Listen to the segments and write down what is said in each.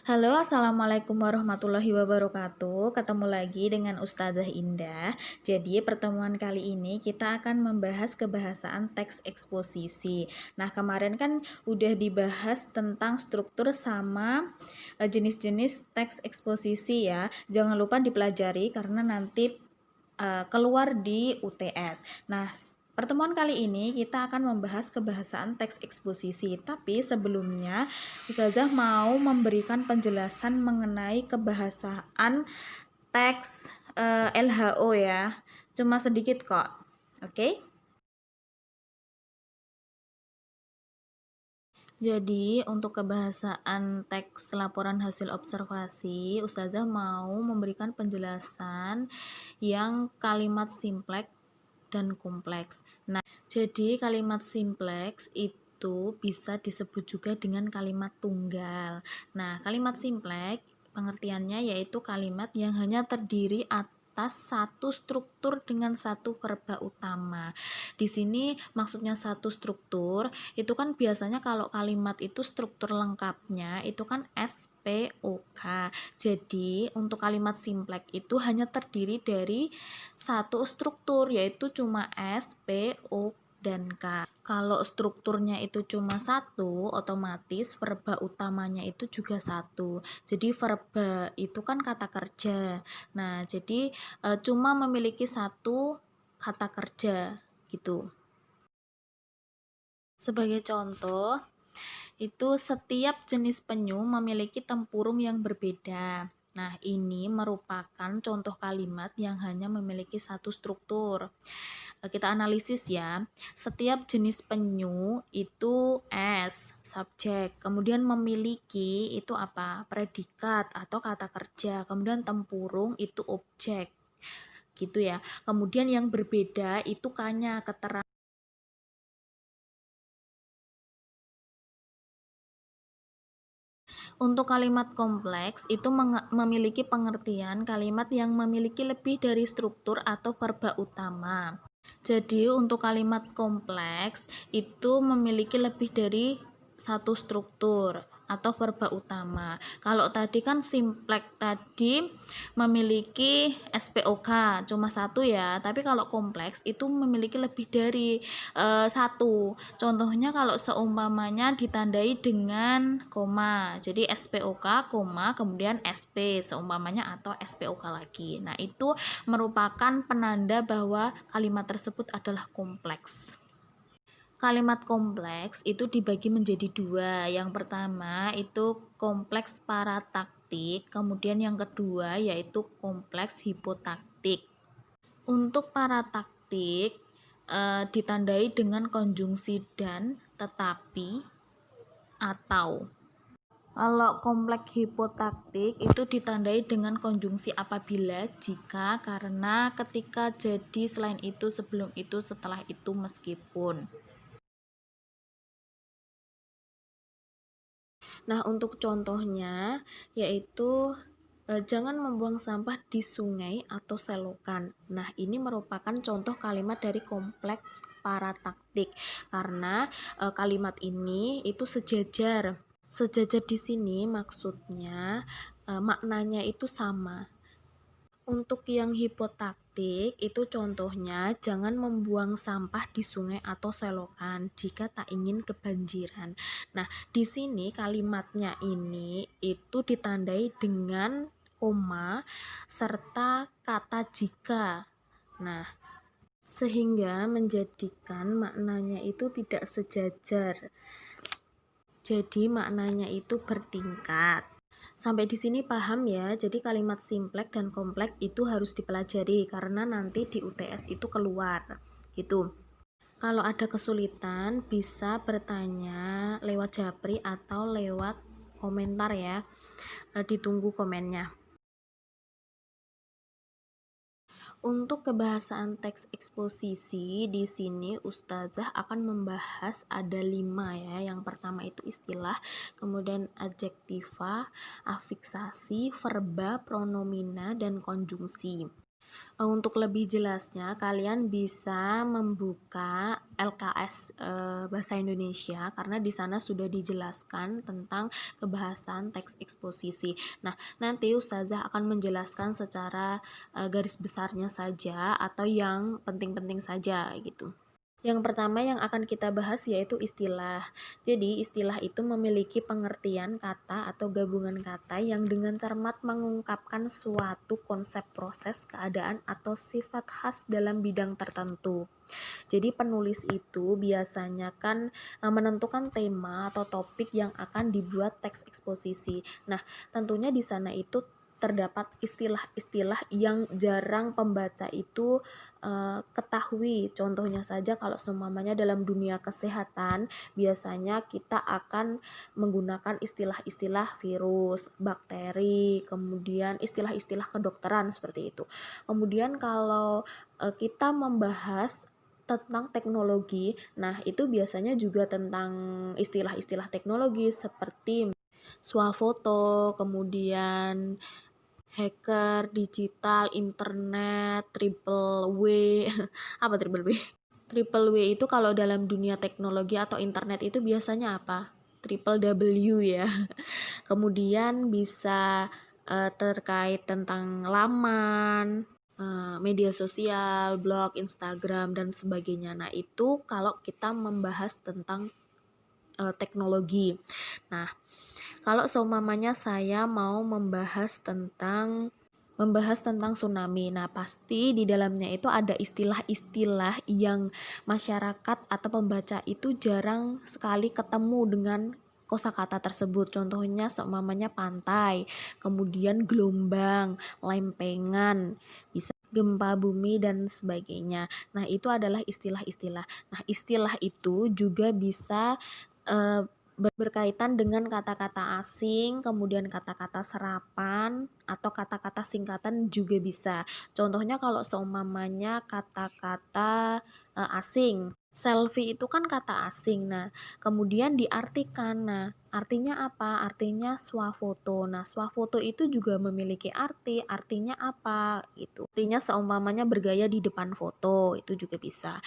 Halo, Assalamualaikum warahmatullahi wabarakatuh. Ketemu lagi dengan Ustazah Indah. Jadi, pertemuan kali ini kita akan membahas kebahasaan teks eksposisi. Nah, kemarin kan udah dibahas tentang struktur sama jenis-jenis teks eksposisi ya. Jangan lupa dipelajari karena nanti keluar di UTS. Nah, pertemuan kali ini kita akan membahas kebahasaan teks eksposisi, tapi sebelumnya Ustazah mau memberikan penjelasan mengenai kebahasaan teks LHO ya. Cuma sedikit kok. Oke? Jadi, untuk kebahasaan teks laporan hasil observasi, Ustazah mau memberikan penjelasan yang kalimat simpleks dan kompleks. Nah, jadi kalimat simpleks itu bisa disebut juga dengan kalimat tunggal. Nah, kalimat simpleks pengertiannya yaitu kalimat yang hanya terdiri atas satu struktur dengan satu verba utama. Di sini maksudnya satu struktur, itu kan biasanya kalau kalimat itu struktur lengkapnya itu kan SPOK. Jadi, untuk kalimat simpleks itu hanya terdiri dari satu struktur yaitu cuma S, P, O, dan K. Kalau strukturnya itu cuma satu, otomatis verba utamanya itu juga satu. Jadi verba itu kan kata kerja. Nah, jadi cuma memiliki satu kata kerja gitu. Sebagai contoh, itu setiap jenis penyu memiliki tempurung yang berbeda. Nah, ini merupakan contoh kalimat yang hanya memiliki satu struktur. Kita analisis ya. Setiap jenis penyu itu S, subjek. Kemudian memiliki itu apa? Predikat atau kata kerja. Kemudian tempurung itu objek. Gitu ya. Kemudian yang berbeda itu K-nya, keterangan. Untuk kalimat kompleks itu memiliki pengertian kalimat yang memiliki lebih dari struktur atau verba utama. Jadi untuk kalimat kompleks itu memiliki lebih dari satu struktur atau verba utama. Kalau tadi kan simpleks tadi memiliki SPOK cuma satu ya, tapi kalau kompleks itu memiliki lebih dari satu. Contohnya kalau seumpamanya ditandai dengan koma, jadi SPOK, koma, kemudian SP seumpamanya atau SPOK lagi. Nah, itu merupakan penanda bahwa kalimat tersebut adalah kompleks. Kalimat kompleks itu dibagi menjadi dua. Yang pertama itu kompleks parataktik, kemudian yang kedua yaitu kompleks hipotaktik. Untuk parataktik ditandai dengan konjungsi dan, tetapi, atau. Kalau kompleks hipotaktik itu ditandai dengan konjungsi apabila, jika, karena, ketika, jadi, selain itu, sebelum itu, setelah itu, meskipun. Nah, untuk contohnya yaitu jangan membuang sampah di sungai atau selokan. Nah, ini merupakan contoh kalimat dari kompleks parataktik karena kalimat ini itu sejajar. Sejajar di sini maksudnya maknanya itu sama. Untuk yang hipotaktik itu contohnya jangan membuang sampah di sungai atau selokan jika tak ingin kebanjiran. Nah, di sini kalimatnya ini itu ditandai dengan koma serta kata jika. Nah, sehingga menjadikan maknanya itu tidak sejajar. Jadi maknanya itu bertingkat. Sampai di sini paham ya, jadi kalimat simpleks dan kompleks itu harus dipelajari karena nanti di UTS itu keluar gitu. Kalau ada kesulitan bisa bertanya lewat japri atau lewat komentar ya. Ditunggu komennya. Untuk kebahasaan teks eksposisi di sini Ustazah akan membahas ada 5 ya. Yang pertama itu istilah, kemudian adjektiva, afiksasi, verba, pronomina, dan konjungsi. Untuk lebih jelasnya, kalian bisa membuka LKS Bahasa Indonesia karena di sana sudah dijelaskan tentang kebahasan teks eksposisi. Nah, nanti Ustazah akan menjelaskan secara garis besarnya saja atau yang penting-penting saja gitu. Yang pertama yang akan kita bahas yaitu istilah. Jadi, istilah itu memiliki pengertian kata atau gabungan kata yang dengan cermat mengungkapkan suatu konsep proses, keadaan, atau sifat khas dalam bidang tertentu. Jadi, penulis itu biasanya kan menentukan tema atau topik yang akan dibuat teks eksposisi. Nah, tentunya di sana itu terdapat istilah-istilah yang jarang pembaca itu ketahui. Contohnya saja kalau seumpamanya dalam dunia kesehatan biasanya kita akan menggunakan istilah-istilah virus, bakteri, kemudian istilah-istilah kedokteran seperti itu. Kemudian kalau kita membahas tentang teknologi, nah itu biasanya juga tentang istilah-istilah teknologi seperti swafoto, kemudian hacker, digital, internet, triple W. Apa triple W? Triple W itu kalau dalam dunia teknologi atau internet itu biasanya apa? Triple W ya. Kemudian bisa terkait tentang laman, media sosial, blog, Instagram, dan sebagainya. Nah, itu kalau kita membahas tentang teknologi. Nah, kalau seumpamanya saya mau membahas tentang tsunami. Nah, pasti di dalamnya itu ada istilah-istilah yang masyarakat atau pembaca itu jarang sekali ketemu dengan kosakata tersebut. Contohnya seumpamanya pantai, kemudian gelombang, lempengan, bisa gempa bumi dan sebagainya. Nah, itu adalah istilah-istilah. Nah, istilah itu juga bisa berkaitan dengan kata-kata asing, kemudian kata-kata serapan, atau kata-kata singkatan juga bisa. Contohnya kalau seumpamanya kata-kata asing, selfie itu kan kata asing. Nah, kemudian diartikan. Nah, artinya apa? Artinya swafoto. Nah, swafoto itu juga memiliki artinya apa gitu. Artinya seumpamanya bergaya di depan foto, itu juga bisa.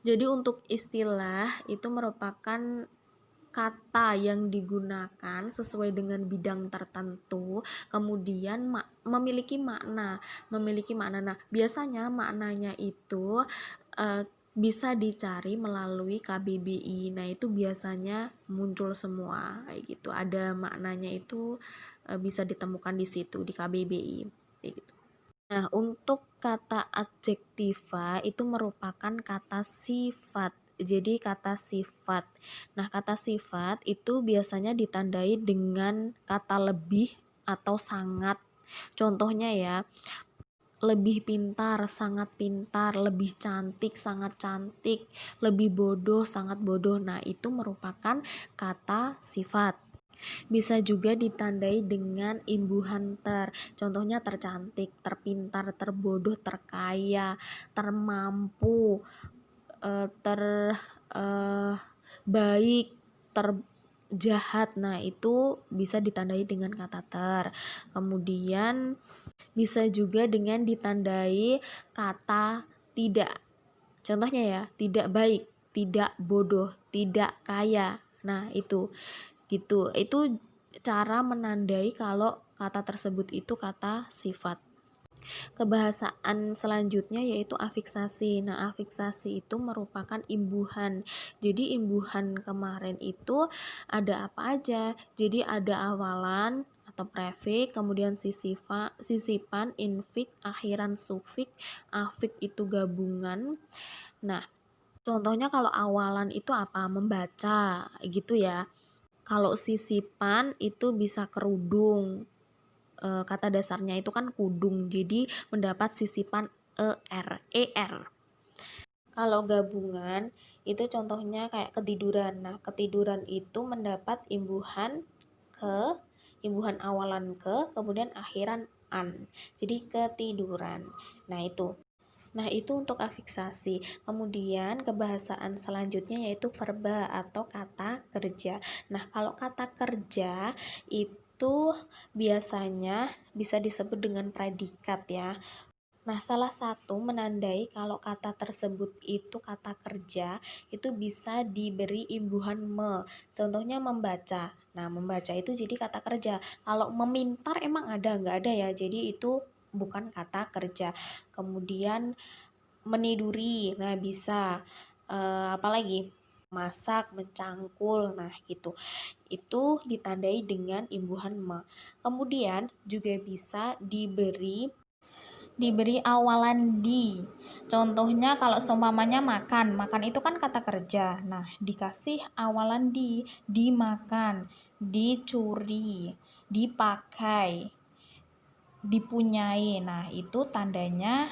Jadi untuk istilah itu merupakan kata yang digunakan sesuai dengan bidang tertentu, kemudian memiliki makna. Nah, biasanya maknanya itu bisa dicari melalui KBBI. Nah, itu biasanya muncul semua kayak gitu. Ada maknanya itu bisa ditemukan di situ di KBBI kayak gitu. Nah, untuk kata adjektiva itu merupakan kata sifat. Jadi kata sifat. Nah, kata sifat itu biasanya ditandai dengan kata lebih atau sangat. Contohnya ya, lebih pintar, sangat pintar, lebih cantik, sangat cantik, lebih bodoh, sangat bodoh. Nah, itu merupakan kata sifat. Bisa juga ditandai dengan imbuhan ter. Contohnya tercantik, terpintar, terbodoh, terkaya, termampu, terbaik, terjahat. Nah, itu bisa ditandai dengan kata ter. Kemudian bisa juga dengan ditandai kata tidak. Contohnya ya, tidak baik, tidak bodoh, tidak kaya. Nah, itu gitu. Itu cara menandai kalau kata tersebut itu kata sifat. Kebahasaan selanjutnya yaitu afiksasi. Nah, afiksasi itu merupakan imbuhan. Jadi imbuhan kemarin itu ada apa aja? Jadi ada awalan atau prefix, kemudian sisipan, infik, akhiran sufik, afik itu gabungan. Nah, contohnya kalau awalan itu apa? Membaca gitu ya. Kalau sisipan itu bisa kerudung, kata dasarnya itu kan kudung, jadi mendapat sisipan er. Kalau gabungan itu contohnya kayak ketiduran. Nah, ketiduran itu mendapat imbuhan awalan kemudian akhiran an. Jadi ketiduran. Nah, itu untuk afiksasi. Kemudian kebahasaan selanjutnya yaitu verba atau kata kerja. Nah, kalau kata kerja itu biasanya bisa disebut dengan predikat ya. Nah, salah satu menandai kalau kata tersebut itu kata kerja, itu bisa diberi imbuhan me. Contohnya membaca. Nah, membaca itu jadi kata kerja. Kalau memintar emang ada, nggak ada ya. Jadi itu bukan kata kerja. Kemudian meniduri. Nah, bisa. Apalagi? Masak, mencangkul. Nah, gitu. Itu ditandai dengan imbuhan me. Kemudian juga bisa diberi awalan di. Contohnya kalau seumpamanya makan, makan itu kan kata kerja. Nah, dikasih awalan di, dimakan, dicuri, dipakai, dipunyai. Nah, itu tandanya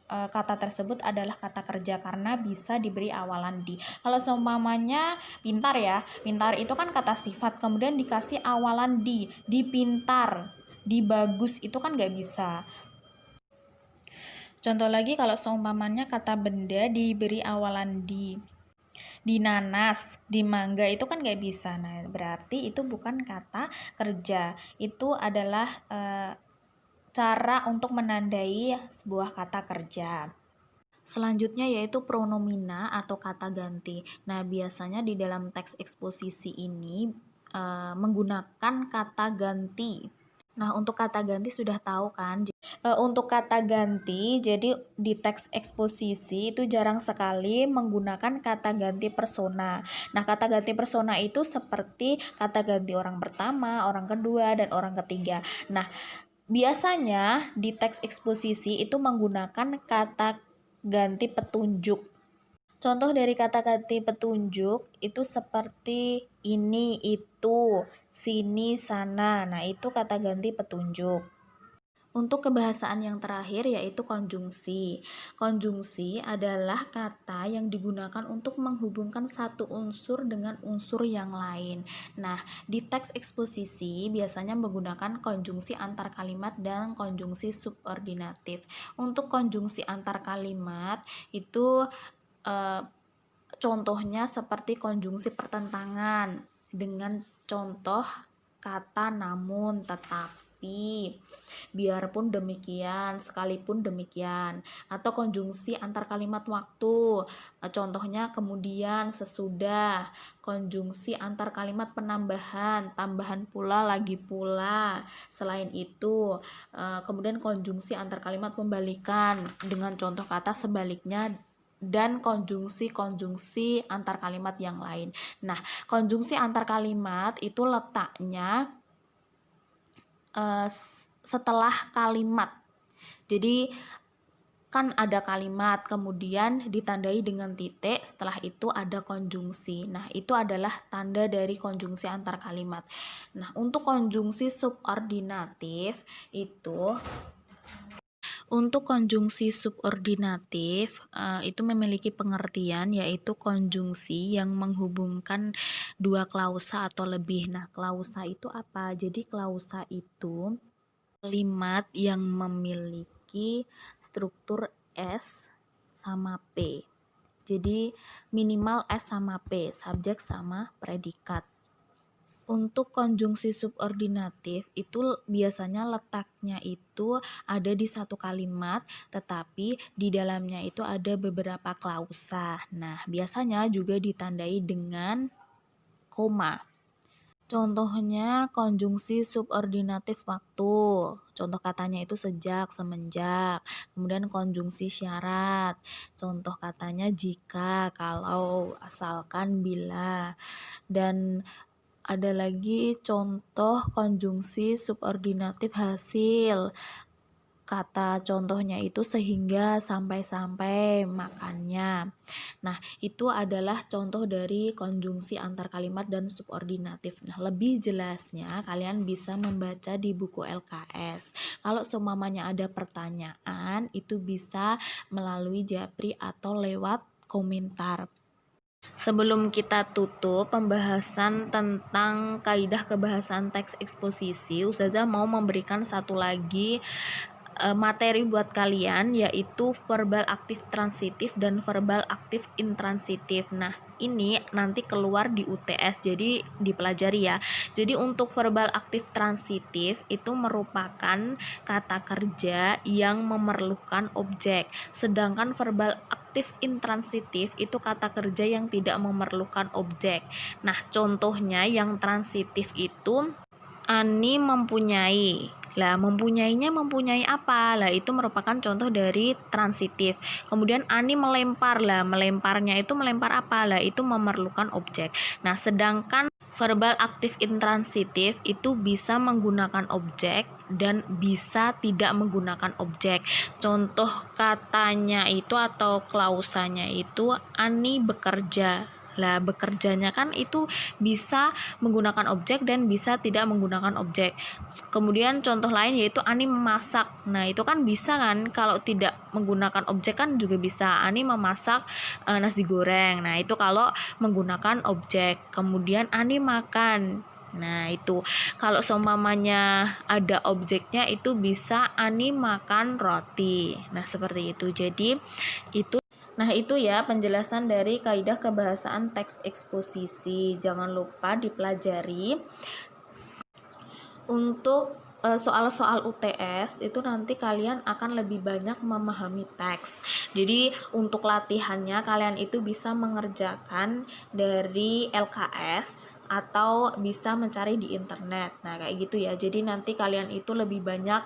kata tersebut adalah kata kerja karena bisa diberi awalan di. Kalau seumpamanya pintar ya, pintar itu kan kata sifat, kemudian dikasih awalan di pintar, di bagus itu kan nggak bisa. Contoh lagi kalau seumpamanya kata benda diberi awalan di nanas, di mangga itu kan nggak bisa. Nah, berarti itu bukan kata kerja. Itu adalah cara untuk menandai sebuah kata kerja. Selanjutnya yaitu pronomina atau kata ganti. Nah, biasanya di dalam teks eksposisi ini menggunakan kata ganti. Nah, untuk kata ganti sudah tahu kan? Untuk kata ganti, jadi di teks eksposisi itu jarang sekali menggunakan kata ganti persona. Nah, kata ganti persona itu seperti kata ganti orang pertama, orang kedua, dan orang ketiga. Nah, biasanya di teks eksposisi itu menggunakan kata ganti petunjuk. Contoh dari kata ganti petunjuk itu seperti ini, itu, sini, sana. Nah, itu kata ganti petunjuk. Untuk kebahasaan yang terakhir yaitu konjungsi. Konjungsi adalah kata yang digunakan untuk menghubungkan satu unsur dengan unsur yang lain. Nah, di teks eksposisi biasanya menggunakan konjungsi antar kalimat dan konjungsi subordinatif. Untuk konjungsi antar kalimat itu contohnya seperti konjungsi pertentangan dengan contoh kata namun, tetapi, biarpun demikian, sekalipun demikian, atau konjungsi antar kalimat waktu, contohnya kemudian, sesudah, konjungsi antar kalimat penambahan, tambahan pula, lagi pula, selain itu, kemudian konjungsi antar kalimat pembalikan dengan contoh kata sebaliknya, dan konjungsi-konjungsi antar kalimat yang lain. Nah, konjungsi antar kalimat itu letaknya setelah kalimat. Jadi kan ada kalimat, kemudian ditandai dengan titik, setelah itu ada konjungsi. Nah, itu adalah tanda dari konjungsi antar kalimat. Nah, untuk konjungsi subordinatif itu untuk konjungsi subordinatif itu memiliki pengertian yaitu konjungsi yang menghubungkan dua klausa atau lebih. Nah, klausa itu apa? Jadi klausa itu kalimat yang memiliki struktur S sama P. Jadi minimal S sama P, subjek sama predikat. Untuk konjungsi subordinatif itu biasanya letaknya itu ada di satu kalimat, tetapi di dalamnya itu ada beberapa klausa. Nah, biasanya juga ditandai dengan koma. Contohnya konjungsi subordinatif waktu. Contoh katanya itu sejak, semenjak. Kemudian konjungsi syarat. Contoh katanya jika, kalau, asalkan, bila. Dan ada lagi contoh konjungsi subordinatif hasil. Kata contohnya itu sehingga, sampai-sampai, makannya. Nah, itu adalah contoh dari konjungsi antar kalimat dan subordinatif. Nah, lebih jelasnya kalian bisa membaca di buku LKS. Kalau seumpamanya ada pertanyaan, itu bisa melalui japri atau lewat komentar. Sebelum kita tutup pembahasan tentang kaidah kebahasaan teks eksposisi, Ustazah mau memberikan satu lagi materi buat kalian, yaitu verbal aktif transitif dan verbal aktif intransitif. Nah, ini nanti keluar di UTS, jadi dipelajari ya. Jadi untuk verbal aktif transitif itu merupakan kata kerja yang memerlukan objek, sedangkan verbal aktif intransitif itu kata kerja yang tidak memerlukan objek. Nah, contohnya yang transitif itu Ani mempunyai. Lah, mempunyai apa? Lah, itu merupakan contoh dari transitif. Kemudian Ani melempar. Lah, melemparnya itu melempar apa? Lah, itu memerlukan objek. Nah, sedangkan verbal aktif intransitif itu bisa menggunakan objek dan bisa tidak menggunakan objek. Contoh katanya itu atau klausanya itu Ani bekerja. Lah, bekerjanya kan itu bisa menggunakan objek dan bisa tidak menggunakan objek. Kemudian contoh lain yaitu Ani memasak. Nah, itu kan bisa kan, kalau tidak menggunakan objek kan juga bisa. Ani memasak nasi goreng. Nah, itu kalau menggunakan objek. Kemudian Ani makan. Nah, itu kalau seumpamanya ada objeknya itu bisa Ani makan roti. Nah, seperti itu. Jadi itu ya penjelasan dari kaidah kebahasaan teks eksposisi. Jangan lupa dipelajari. Untuk soal-soal UTS itu nanti kalian akan lebih banyak memahami teks. Jadi untuk latihannya kalian itu bisa mengerjakan dari LKS atau bisa mencari di internet. Nah, kayak gitu ya. Jadi nanti kalian itu lebih banyak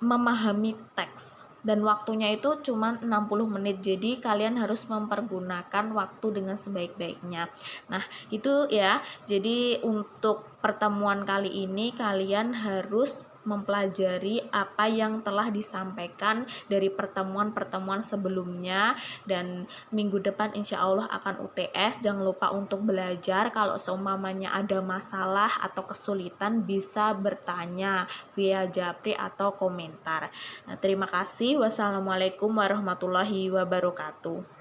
memahami teks. Dan waktunya itu cuma 60 menit, jadi kalian harus mempergunakan waktu dengan sebaik-baiknya. Nah, itu ya, jadi untuk pertemuan kali ini kalian harus mempelajari apa yang telah disampaikan dari pertemuan-pertemuan sebelumnya, dan minggu depan insya Allah akan UTS. Jangan lupa untuk belajar. Kalau seumpamanya ada masalah atau kesulitan bisa bertanya via japri atau komentar. Nah, terima kasih. Wassalamualaikum warahmatullahi wabarakatuh.